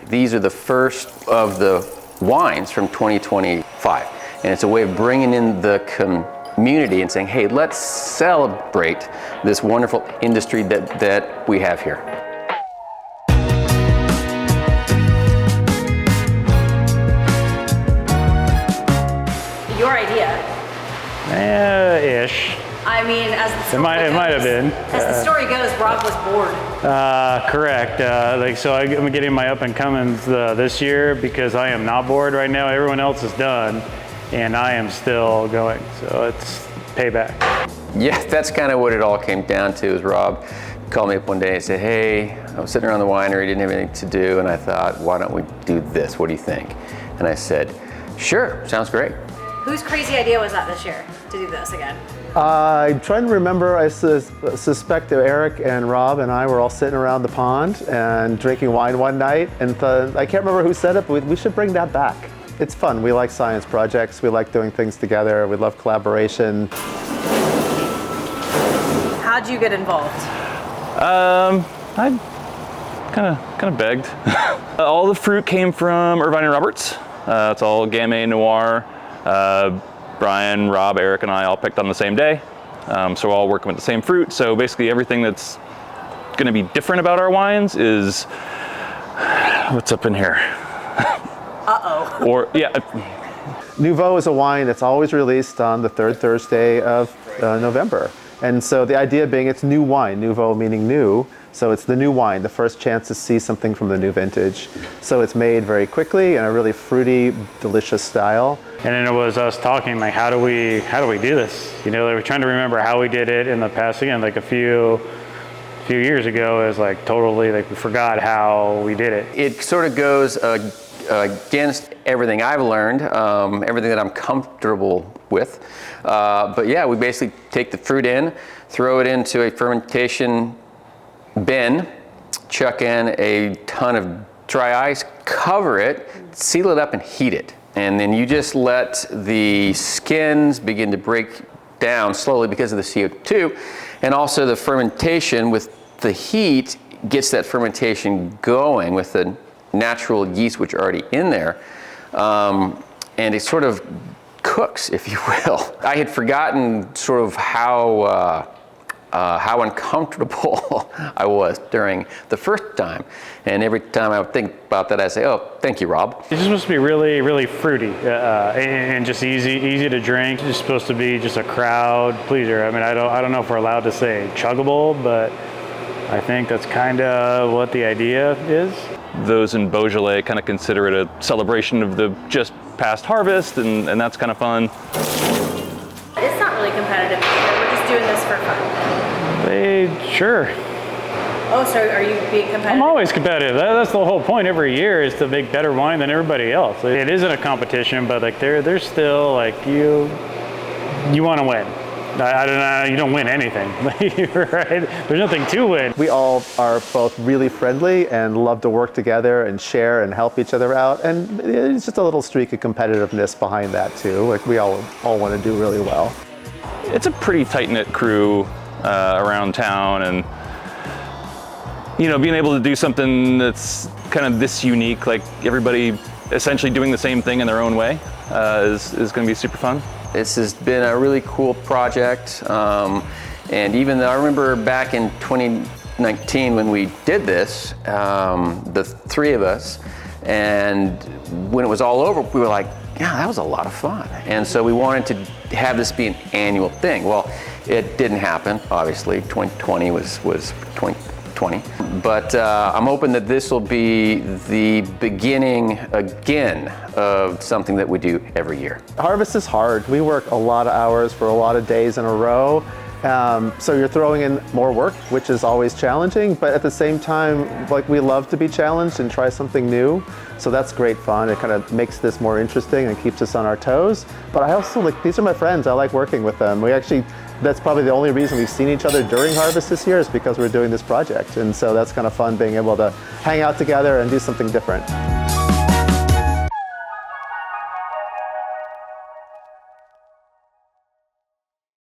These are the first of the wines from 2025. And it's a way of bringing in the community and saying, hey, let's celebrate this wonderful industry that we have here. Your idea? Ish. I mean, as the story It might have been. As the story goes, Rob was bored. Correct. So I'm getting my up and comings this year because I am not bored right now. Everyone else is done, and I am still going. So it's payback. Yeah, that's kind of what it all came down to. Is Rob called me up one day and said, "Hey, I was sitting around the winery, didn't have anything to do, and I thought, why don't we do this? What do you think?" And I said, "Sure, sounds great." Whose crazy idea was that this year to do this again? I'm trying to remember. I suspect that Eric and Rob and I were all sitting around the pond and drinking wine one night, and I can't remember who said it, but we should bring that back. It's fun. We like science projects. We like doing things together. We love collaboration. How'd you get involved? I kind of begged. All the fruit came from Irvine Roberts. It's all Gamay Noir. Brian, Rob, Eric, and I all picked on the same day. So we're all working with the same fruit. So basically everything that's gonna be different about our wines is, what's up in here? Uh-oh. Or, yeah. Nouveau is a wine that's always released on the third Thursday of November. And so the idea being it's new wine, nouveau meaning new. So it's the new wine, the first chance to see something from the new vintage. So it's made very quickly in a really fruity, delicious style. And then it was us talking, like, how do we do this? You know, we're trying to remember how we did it in the past. Again, like a few years ago, it was like totally, like we forgot how we did it. It sort of goes against everything I've learned, everything that I'm comfortable with. But yeah, we basically take the fruit in, throw it into a fermentation bin, chuck in a ton of dry ice, cover it, seal it up, and heat it. And then you just let the skins begin to break down slowly because of the CO2, and also the fermentation with the heat gets that fermentation going with the natural yeast which are already in there, and it sort of cooks, if you will. I had forgotten sort of how uncomfortable I was during the first time, and every time I would think about that, I say, "Oh, thank you, Rob." It's supposed to be really, really fruity and just easy to drink. It's supposed to be just a crowd pleaser. I mean, I don't know if we're allowed to say chuggable, but I think that's kind of what the idea is. Those in Beaujolais kind of consider it a celebration of the just past harvest, and that's kind of fun. It's not really competitive. We're just doing this for fun. Sure. Oh, so are you being competitive? I'm always competitive. That's the whole point every year, is to make better wine than everybody else. It isn't a competition, but like there's still like you want to win. I don't know, you don't win anything, right? There's nothing to win. We all are both really friendly and love to work together and share and help each other out. And it's just a little streak of competitiveness behind that too. Like we all want to do really well. It's a pretty tight-knit crew around town, and you know, being able to do something that's kind of this unique, like everybody essentially doing the same thing in their own way, is going to be super fun. This has been a really cool project, and even though I remember back in 2019 when we did this, the three of us, and when it was all over, we were like, yeah, that was a lot of fun. And so we wanted to have this be an annual thing. Well, it didn't happen, obviously. 2020 was 2020. But I'm hoping that this will be the beginning again of something that we do every year. Harvest is hard. We work a lot of hours for a lot of days in a row. So you're throwing in more work, which is always challenging, but at the same time, like, we love to be challenged and try something new. So that's great fun. It kind of makes this more interesting and keeps us on our toes. But I also, like, these are my friends. I like working with them. That's probably the only reason we've seen each other during harvest this year, is because we're doing this project. And so that's kind of fun, being able to hang out together and do something different.